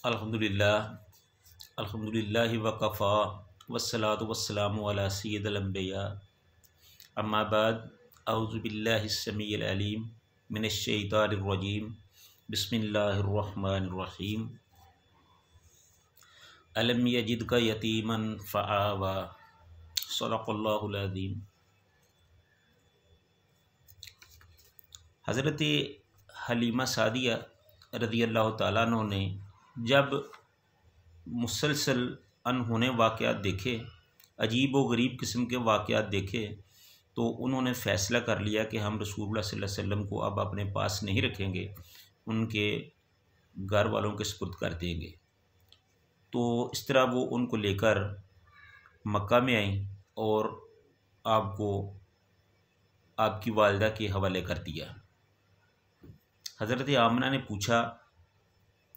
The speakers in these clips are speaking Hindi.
अल्हम्दुलिल्लाह अल्हम्दुलिल्लाहि वकफ़ा वस्सलातु वस्सलामु अला सय्यिदिल अंबिया अम्मा बाद अऊज़ु बिल्लाहिस समीइल अलीम मिनश शैतानिर रजीम बिस्मिल्लाहिर रहमानिर रहीम अलम यजिदका यतीमन फ़आवा सदक़ल्लाहुल अज़ीम। हज़रत हलीमा सादिया रज़ियल्लाहु ताला अन्हा ने जब मुसलसल अनहोने वाक़यात देखे, अजीब व गरीब किस्म के वाक़यात देखे, तो उन्होंने फ़ैसला कर लिया कि हम रसूलुल्लाह सल्लल्लाहु अलैहि वसल्लम को अब अपने पास नहीं रखेंगे, उनके घर वालों के सुपुर्द कर देंगे। तो इस तरह वो उनको लेकर मक्का में आई और आपको आपकी वालिदा के हवाले कर दिया। हज़रत आमना ने पूछा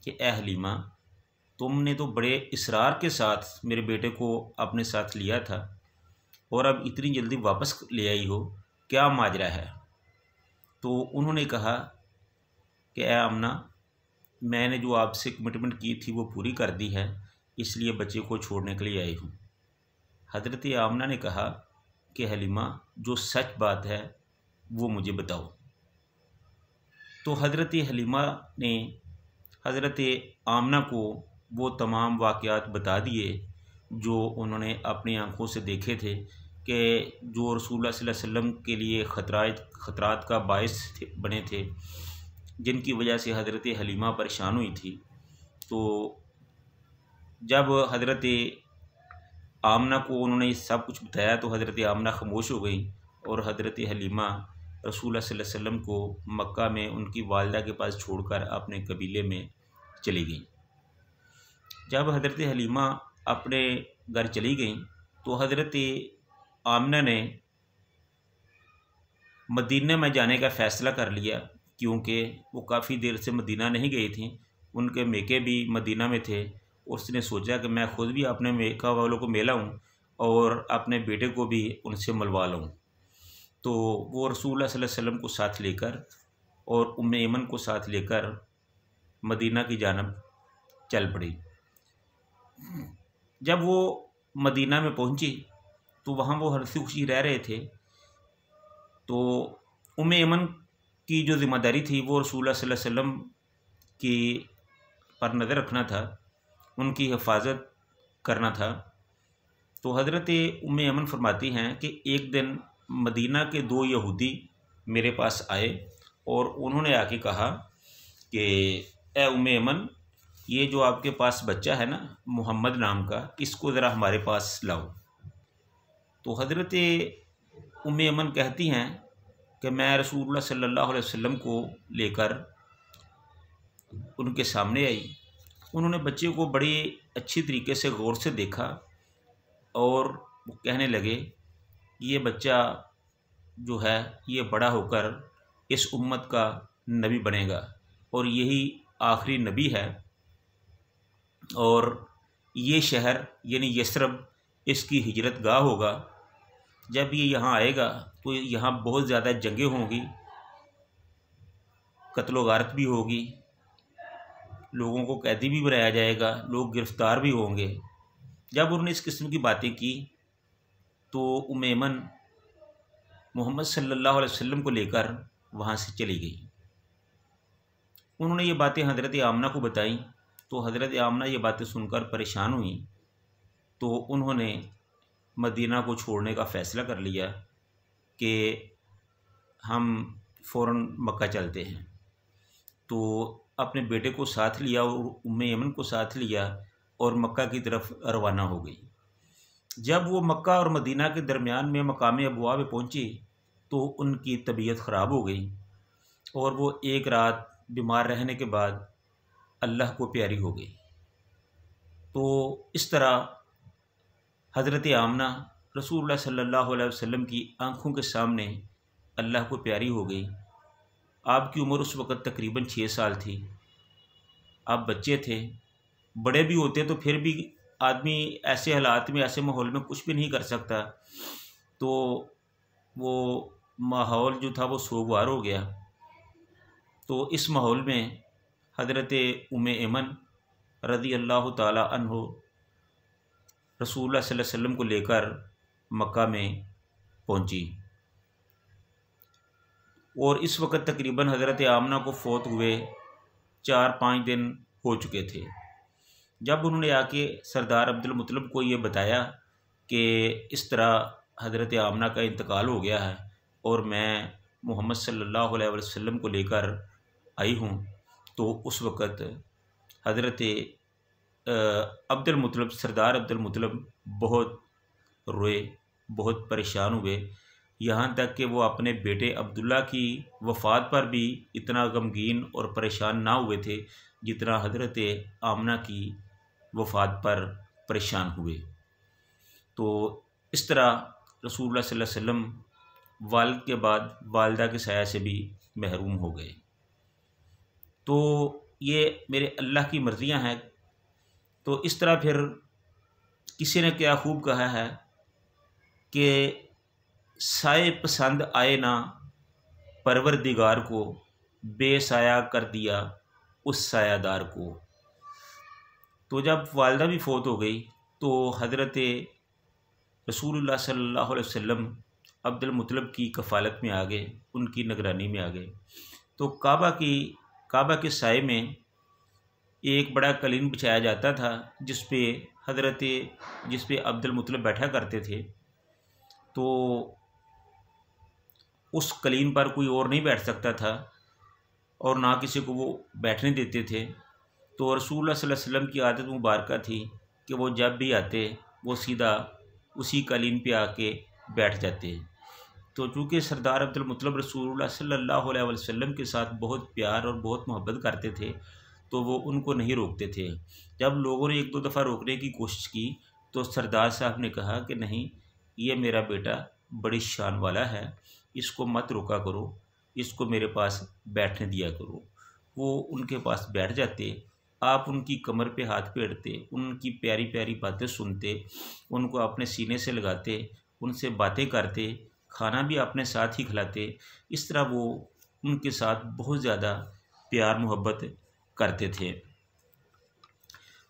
कि ए हलीमा, तुमने तो बड़े इसरार के साथ मेरे बेटे को अपने साथ लिया था और अब इतनी जल्दी वापस ले आई हो, क्या माजरा है? तो उन्होंने कहा कि ए आमना, मैंने जो आपसे कमिटमेंट की थी वो पूरी कर दी है, इसलिए बच्चे को छोड़ने के लिए आई हूँ। हज़रत आमना ने कहा कि हलीमा, जो सच बात है वो मुझे बताओ। तो हज़रत हलीमा ने हज़रत आमना को वो तमाम वाक़यात बता दिए जो उन्होंने अपनी आँखों से देखे थे कि जो रसूलुल्लाह सल्लल्लाहु अलैहि वसल्लम के लिए ख़तरात का बाइस बने थे, जिनकी वजह से हज़रत हलीमा परेशान हुई थी। तो जब हज़रत आमना को उन्होंने सब कुछ बताया तो हज़रत आमना खामोश हो गई और हज़रत हलीमा रसूलुल्लाह सल्लल्लाहु अलैहि वसल्लम को मक्का में उनकी वालिदा के पास छोड़कर अपने कबीले में चली गई। जब हज़रत हलीमा अपने घर चली गई तो हज़रत आमना ने मदीना में जाने का फ़ैसला कर लिया, क्योंकि वो काफ़ी देर से मदीना नहीं गई थी, उनके मेके भी मदीना में थे। उसने सोचा कि मैं ख़ुद भी अपने मेका वालों को मिलाऊं और अपने बेटे को भी उनसे मिलवा लूँ। तो वो रसूलुल्लाह सल्लल्लाहु अलैहि वसल्लम को साथ लेकर और उम्मे ऐमन को साथ लेकर मदीना की जानब चल पड़ी। जब वो मदीना में पहुंची तो वहाँ वो हंसी खुशी रह रहे थे। तो उम्मे ऐमन की जो ज़िम्मेदारी थी वो रसूलुल्लाह सल्लल्लाहु अलैहि वसल्लम की पर नज़र रखना था, उनकी हिफाजत करना था। तो हज़रत उम्मे ऐमन फरमाती हैं कि एक दिन मदीना के दो यहूदी मेरे पास आए और उन्होंने आके कहा कि ए उम्मे ऐमन, ये जो आपके पास बच्चा है ना मोहम्मद नाम का, इसको ज़रा हमारे पास लाओ। तो हज़रत उम्मे ऐमन कहती हैं कि मैं रसूलुल्लाह सल्लल्लाहु अलैहि वसल्लम को लेकर उनके सामने आई। उन्होंने बच्चे को बड़ी अच्छी तरीके से गौर से देखा और वो कहने लगे, ये बच्चा जो है ये बड़ा होकर इस उम्मत का नबी बनेगा और यही आखिरी नबी है, और ये शहर यानी यस्रब इसकी हिजरत गाह होगा। जब ये यहाँ आएगा तो यहाँ बहुत ज़्यादा जंगें होंगी, कत्लो गारत भी होगी, लोगों को कैदी भी बनाया जाएगा, लोग गिरफ़्तार भी होंगे। जब उन्होंने इस किस्म की बातें की तो उम्मे ऐमन मोहम्मद सल्लल्लाहु अलैहि वसल्लम को लेकर वहाँ से चली गई। उन्होंने ये बातें हज़रत आमना को बताई तो हज़रत आमना ये बातें सुनकर परेशान हुई। तो उन्होंने मदीना को छोड़ने का फ़ैसला कर लिया कि हम फ़ौरन मक्का चलते हैं। तो अपने बेटे को साथ लिया और उम्मे ऐमन को साथ लिया और मक्का की तरफ रवाना हो गई। जब वो मक्का और मदीना के दरमियान में मकाम अबवा में पहुंची तो उनकी तबीयत ख़राब हो गई और वो एक रात बीमार रहने के बाद अल्लाह को प्यारी हो गई। तो इस तरह हज़रत आमना रसूलुल्लाह सल्लल्लाहु अलैहि वसल्लम की आँखों के सामने अल्लाह को प्यारी हो गई। आपकी उम्र उस वक़्त तकरीबन 6 साल थी। आप बच्चे थे, बड़े भी होते तो फिर भी आदमी ऐसे हालात में, ऐसे माहौल में कुछ भी नहीं कर सकता। तो वो माहौल जो था वो सोगवार हो गया। तो इस माहौल में हज़रत उम्मे ऐमन रज़ी अल्लाह ताला अन्हु रसूलुल्लाह सल्लल्लाहु अलैहि वसल्लम को लेकर मक्का में पहुंची और इस वक्त तकरीबन हज़रत आमना को फ़ौत हुए 4-5 दिन हो चुके थे। जब उन्होंने आके सरदार अब्दुल मुत्तलिब को ये बताया कि इस तरह हज़रत आमना का इंतकाल हो गया है और मैं मोहम्मद सल्लल्लाहु अलैहि वसल्लम को लेकर आई हूँ, तो उस वक़्त हज़रत अब्दुल मुत्तलिब सरदार अब्दुल मुत्तलिब बहुत रोए, बहुत परेशान हुए, यहाँ तक कि वो अपने बेटे अब्दुल्ला की वफ़ात पर भी इतना गमगीन और परेशान ना हुए थे जितना हज़रत आमना की वफ़ात पर परेशान हुए। तो इस तरह रसूलुल्लाह सल्लल्लाहु अलैहि वसल्लम वालिद के बाद वालिदा के साया से भी महरूम हो गए। तो ये मेरे अल्लाह की मर्ज़ियाँ हैं। तो इस तरह फिर किसी ने क्या खूब कहा है कि साए पसंद आए ना परवरदिगार को, बेसाया कर दिया उस सायादार को। तो जब वालिदा भी फ़ौत हो गई तो हज़रत रसूलुल्लाह सल्लल्लाहु अलैहि वसल्लम अब्दुल मुत्तलिब की कफ़ालत में आ गए, उनकी निगरानी में आ गए। तो काबा के साए में एक बड़ा कलीन बिछाया जाता था जिस पे अब्दुल मुत्तलिब बैठा करते थे। तो उस कलीन पर कोई और नहीं बैठ सकता था और ना किसी को वो बैठने देते थे। तो रसूलुल्लाह सल्लल्लाहु अलैहि वसल्लम की आदत मुबारक थी कि वो जब भी आते वो सीधा उसी कलीन पे आके बैठ जाते। तो चूँकि सरदार अब्दुल मुत्तलिब रसूलुल्लाह सल्लल्लाहु अलैहि वसल्लम के साथ बहुत प्यार और बहुत मोहब्बत करते थे, तो वो उनको नहीं रोकते थे। जब लोगों ने 1-2 दफ़ा रोकने की कोशिश की तो सरदार साहब ने कहा कि नहीं, ये मेरा बेटा बड़ी शान वाला है, इसको मत रोका करो, इसको मेरे पास बैठने दिया करो। वो उनके पास बैठ जाते, आप उनकी कमर पे हाथ फेरते, उनकी प्यारी प्यारी बातें सुनते, उनको अपने सीने से लगाते, उनसे बातें करते, खाना भी अपने साथ ही खिलाते। इस तरह वो उनके साथ बहुत ज़्यादा प्यार मोहब्बत करते थे।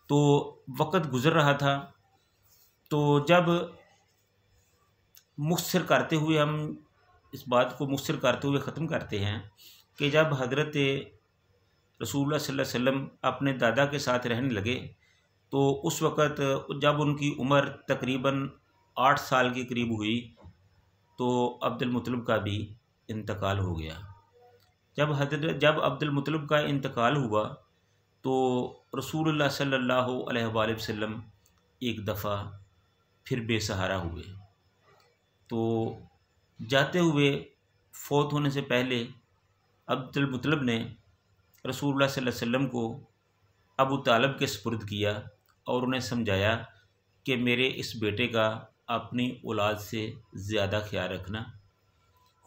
तो वक़्त गुज़र रहा था, तो जब मुख्तसर करते हुए हम इस बात को मुख्तसर करते हुए ख़त्म करते हैं कि जब हज़रत रसूलुल्लाह सल्लल्लाहु अलैहि वसल्लम अपने दादा के साथ रहने लगे तो उस वक़्त जब उनकी उम्र तकरीबन 8 साल के करीब हुई तो अब्दुल मुत्तलिब का भी इंतकाल हो गया। जब अब्दुल मुत्तलिब का इंतकाल हुआ तो रसूलुल्लाह सल्लल्लाहु अलैहि वसल्लम एक दफ़ा फिर बेसहारा हुए। तो जाते हुए फ़ौत होने से पहले अब्दुल मुत्तलिब ने रसूलुल्लाह सल्लल्लाहु अलैहि वसल्लम को अबू तालिब के सुपुर्द किया और उन्हें समझाया कि मेरे इस बेटे का अपनी औलाद से ज़्यादा ख्याल रखना,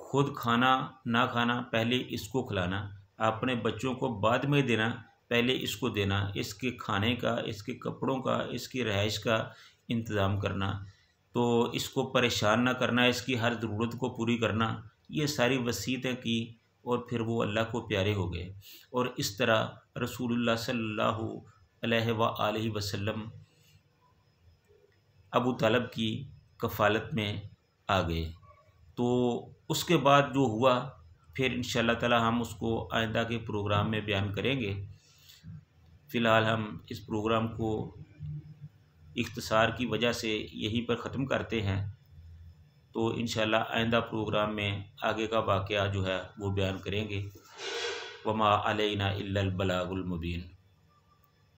खुद खाना ना खाना पहले इसको खिलाना, अपने बच्चों को बाद में देना, पहले इसको देना, इसके खाने का, इसके कपड़ों का, इसकी रहाइश का इंतज़ाम करना, तो इसको परेशान ना करना, इसकी हर ज़रूरत को पूरी करना। ये सारी वसीयतें की और फिर वो अल्लाह को प्यारे हो गए और इस तरह रसूलुल्लाह सल्लल्लाहु अलैहि वसल्लम अबू तालिब की कफ़ालत में आ गए। तो उसके बाद जो हुआ फिर इंशाअल्लाह ताला हम उसको आइंदा के प्रोग्राम में बयान करेंगे। फ़िलहाल हम इस प्रोग्राम को इख्तिसार की वजह से यहीं पर ख़त्म करते हैं। तो इंशाअल्लाह आइंदा प्रोग्राम में आगे का वाक़या जो है वो बयान करेंगे। वमा अलैना इल्लल बलागुल मुबीन।